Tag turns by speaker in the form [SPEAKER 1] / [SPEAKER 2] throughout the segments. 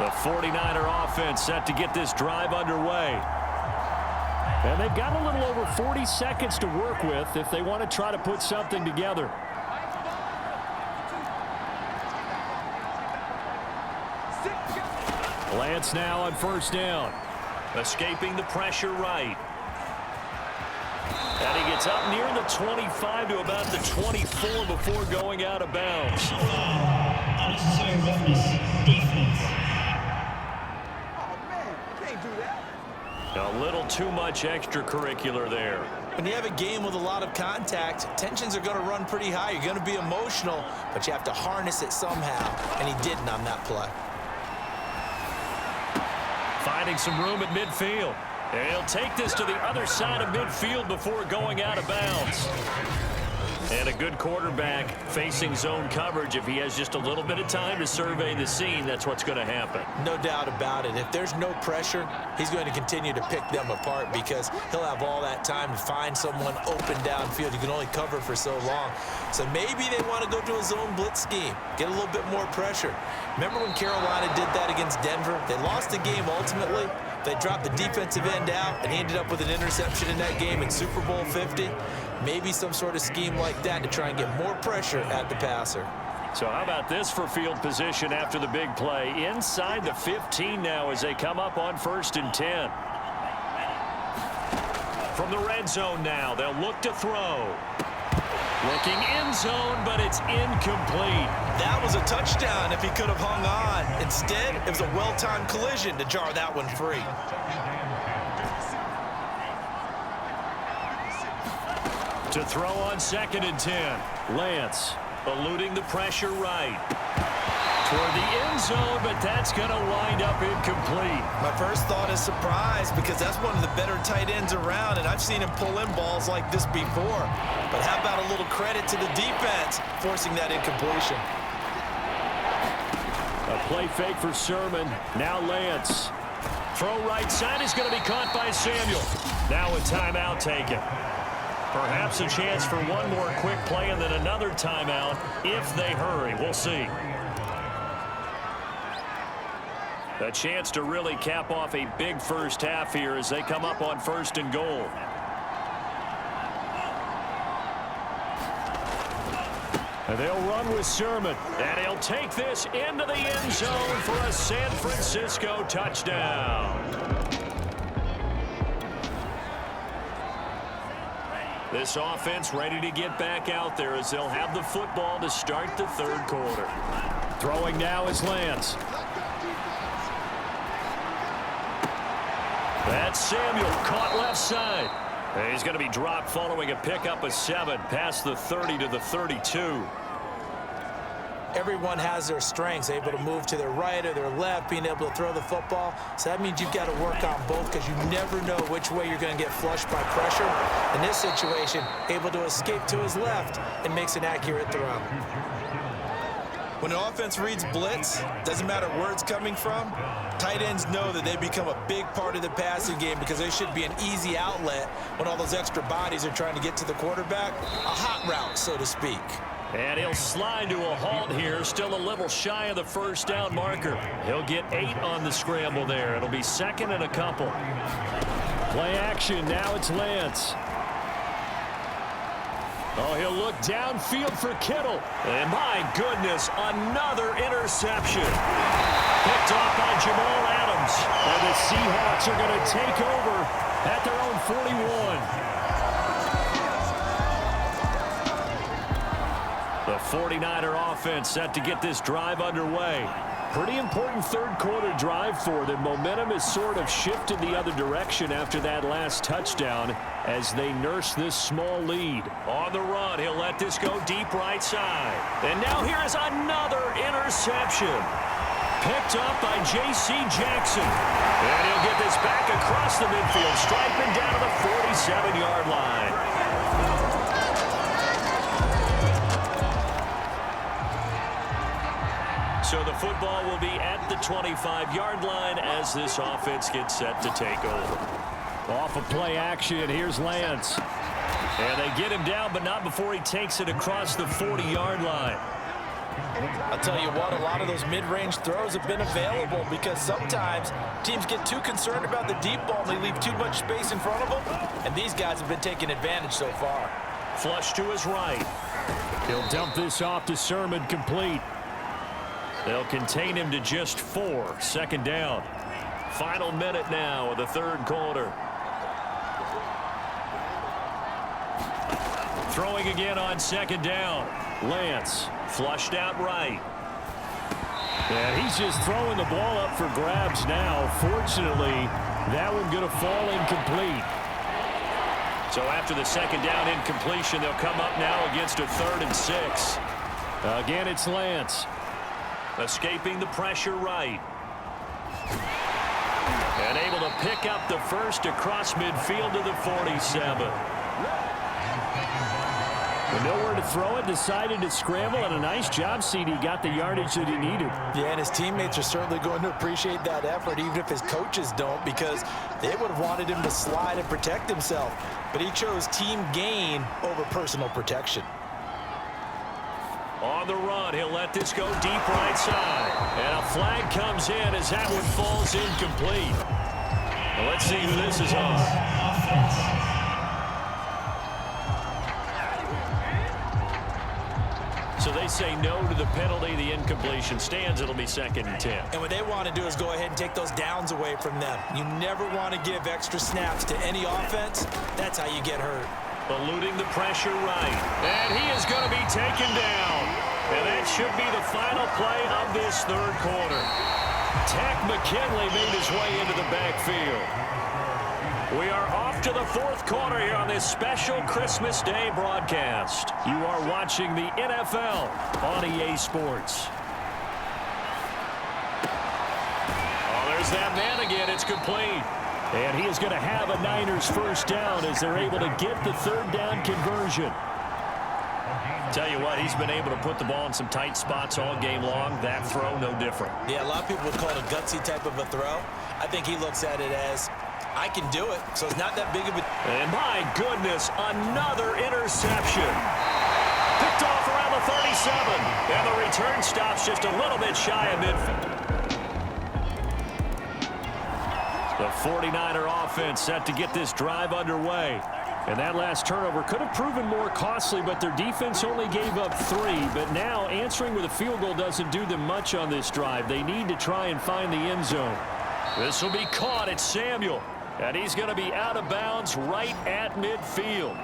[SPEAKER 1] The 49er offense set to get this drive underway. And they've got a little over 40 seconds to work with if they want to try to put something together. Lance now on first down. Escaping the pressure right. And he gets up near the 25 to about the 24 before going out of bounds.
[SPEAKER 2] Unnecessary roughness, defense.
[SPEAKER 3] Oh, man, can't do that.
[SPEAKER 1] A little too much extracurricular there.
[SPEAKER 4] When you have a game with a lot of contact, tensions are going to run pretty high. You're going to be emotional, but you have to harness it somehow, and he didn't on that play.
[SPEAKER 1] Finding some room at midfield. And he'll take this to the other side of midfield before going out of bounds. And a good quarterback facing zone coverage. If he has just a little bit of time to survey the scene, that's what's going to happen.
[SPEAKER 4] No doubt about it. If there's no pressure, he's going to continue to pick them apart because he'll have all that time to find someone open downfield. You can only cover for so long. So maybe they want to go to a zone blitz scheme, get a little bit more pressure. Remember when Carolina did that against Denver? They lost the game ultimately. They dropped the defensive end out, and he ended up with an interception in that game in Super Bowl 50. Maybe some sort of scheme like that to try and get more pressure at the passer.
[SPEAKER 1] So how about this for field position after the big play? Inside the 15 now as they come up on 1st and 10. From the red zone now, they'll look to throw. Looking end zone, but it's incomplete.
[SPEAKER 4] That was a touchdown if he could have hung on. Instead, it was a well-timed collision to jar that one free.
[SPEAKER 1] To throw on 2nd and 10. Lance eluding the pressure right. Toward the end zone, but that's going to wind up incomplete.
[SPEAKER 4] My first thought is surprise because that's one of the better tight ends around, and I've seen him pull in balls like this before. But how about a little credit to the defense forcing that incompletion?
[SPEAKER 1] A play fake for Sermon. Now Lance. Throw right side is going to be caught by Samuel. Now a timeout taken. Perhaps a chance for one more quick play and then another timeout if they hurry. We'll see. A chance to really cap off a big first half here as they come up on 1st and goal. And they'll run with Sermon. And he'll take this into the end zone for a San Francisco touchdown. This offense ready to get back out there as they'll have the football to start the 3rd quarter. Throwing now is Lance. That's Samuel, caught left side. And he's going to be dropped following a pickup of 7 past the 30 to the 32.
[SPEAKER 4] Everyone has their strengths, able to move to their right or their left, being able to throw the football. So that means you've got to work on both because you never know which way you're going to get flushed by pressure. In this situation, able to escape to his left and makes an accurate throw. When an offense reads blitz, doesn't matter where it's coming from, tight ends know that they become a big part of the passing game because they should be an easy outlet when all those extra bodies are trying to get to the quarterback. A hot route, so to speak.
[SPEAKER 1] And he'll slide to a halt here, still a little shy of the first down marker. He'll get 8 on the scramble there. It'll be 2nd and a couple. Play action, now it's Lance. Oh, he'll look downfield for Kittle. And my goodness, another interception. Picked off by Jamal Adams. And the Seahawks are going to take over at their own 41. The 49er offense set to get this drive underway. Pretty important 3rd quarter drive for them. Momentum has sort of shifted the other direction after that last touchdown as they nurse this small lead. On the run, he'll let this go deep right side. And now here is another interception. Picked up by J.C. Jackson. And he'll get this back across the midfield, striping down to the 47-yard line. So the football will be at the 25-yard line as this offense gets set to take over. Off of play action, here's Lance. And they get him down, but not before he takes it across the 40-yard line.
[SPEAKER 4] I'll tell you what, a lot of those mid-range throws have been available because sometimes teams get too concerned about the deep ball and they leave too much space in front of them, and these guys have been taking advantage so far.
[SPEAKER 1] Flush to his right. He'll dump this off to Sermon, complete. They'll contain him to just 4. 2nd down. Final minute now of the 3rd quarter. Throwing again on 2nd down. Lance flushed out right. And he's just throwing the ball up for grabs now. Fortunately, that one going to fall incomplete. So after the 2nd down incompletion, they'll come up now against a 3rd and 6. Again, it's Lance. Escaping the pressure right. And able to pick up the first across midfield to the 47. With nowhere to throw it, decided to scramble, and a nice job, CD. Got the yardage that he needed.
[SPEAKER 4] Yeah, and his teammates are certainly going to appreciate that effort, even if his coaches don't, because they would have wanted him to slide and protect himself. But he chose team gain over personal protection.
[SPEAKER 1] On the run, he'll let this go deep right side. And a flag comes in as that one falls incomplete. Well, let's see who this is on.
[SPEAKER 2] Offense.
[SPEAKER 1] So they say no to the penalty. The incompletion stands. It'll be 2nd and 10.
[SPEAKER 4] And what they want to do is go ahead and take those downs away from them. You never want to give extra snaps to any offense. That's how you get hurt.
[SPEAKER 1] Eluding the pressure right. And he is going to be taken down. And that should be the final play of this 3rd quarter. Takk McKinley made his way into the backfield. We are off to the 4th quarter here on this special Christmas Day broadcast. You are watching the NFL on EA Sports. Oh, there's that man again. It's complete. And he is going to have a Niners 1st down as they're able to get the 3rd down conversion. Tell you what, he's been able to put the ball in some tight spots all game long. That throw, no different.
[SPEAKER 4] Yeah, a lot of people would call it a gutsy type of a throw. I think he looks at it as, I can do it, so it's not that big of a...
[SPEAKER 1] And my goodness, another interception. Picked off around the 37. And the return stops just a little bit shy of midfield. The 49er offense set to get this drive underway. And that last turnover could have proven more costly, but their defense only gave up 3. But now answering with a field goal doesn't do them much on this drive. They need to try and find the end zone. This will be caught. It's Samuel. And he's going to be out of bounds right at midfield.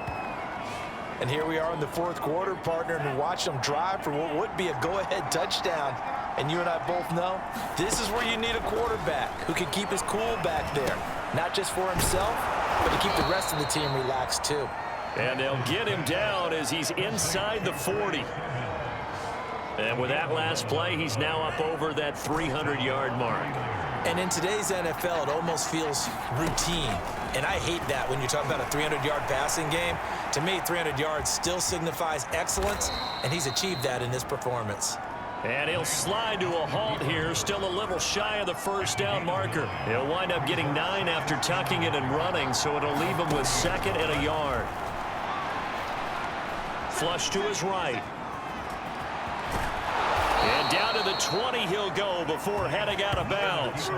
[SPEAKER 4] And here we are in the 4th quarter, partner, and watch them drive for what would be a go-ahead touchdown. And you and I both know this is where you need a quarterback who can keep his cool back there. Not just for himself, but to keep the rest of the team relaxed too.
[SPEAKER 1] And they'll get him down as he's inside the 40. And with that last play, he's now up over that 300-yard mark.
[SPEAKER 4] And in today's NFL, it almost feels routine. And I hate that when you're talking about a 300-yard passing game. To me, 300 yards still signifies excellence, and he's achieved that in this performance.
[SPEAKER 1] And he'll slide to a halt here, still a little shy of the 1st down marker. He'll wind up getting 9 after tucking it and running, so it'll leave him with 2nd and a yard. Flush to his right. And down to the 20 he'll go before heading out of bounds.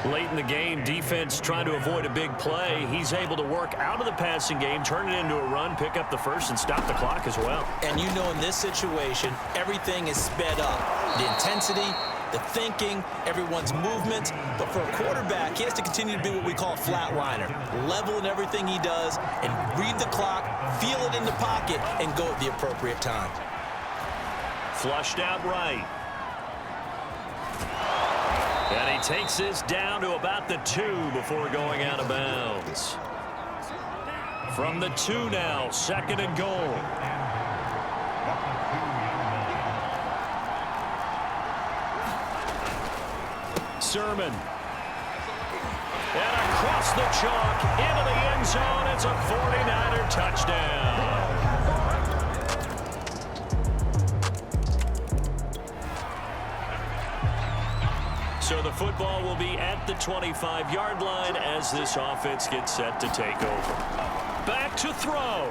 [SPEAKER 1] Late in the game, defense trying to avoid a big play. He's able to work out of the passing game, turn it into a run, pick up the first, and stop the clock as well.
[SPEAKER 4] And you know in this situation, everything is sped up. The intensity, the thinking, everyone's movement. But for a quarterback, he has to continue to be what we call a flatliner. Level in everything he does and read the clock, feel it in the pocket, and go at the appropriate time.
[SPEAKER 1] Flushed out right. And he takes this down to about the 2 before going out of bounds. From the 2 now, 2nd and goal. Sermon. And across the chalk into the end zone. It's a 49er touchdown. So the football will be at the 25-yard line as this offense gets set to take over. Back to throw.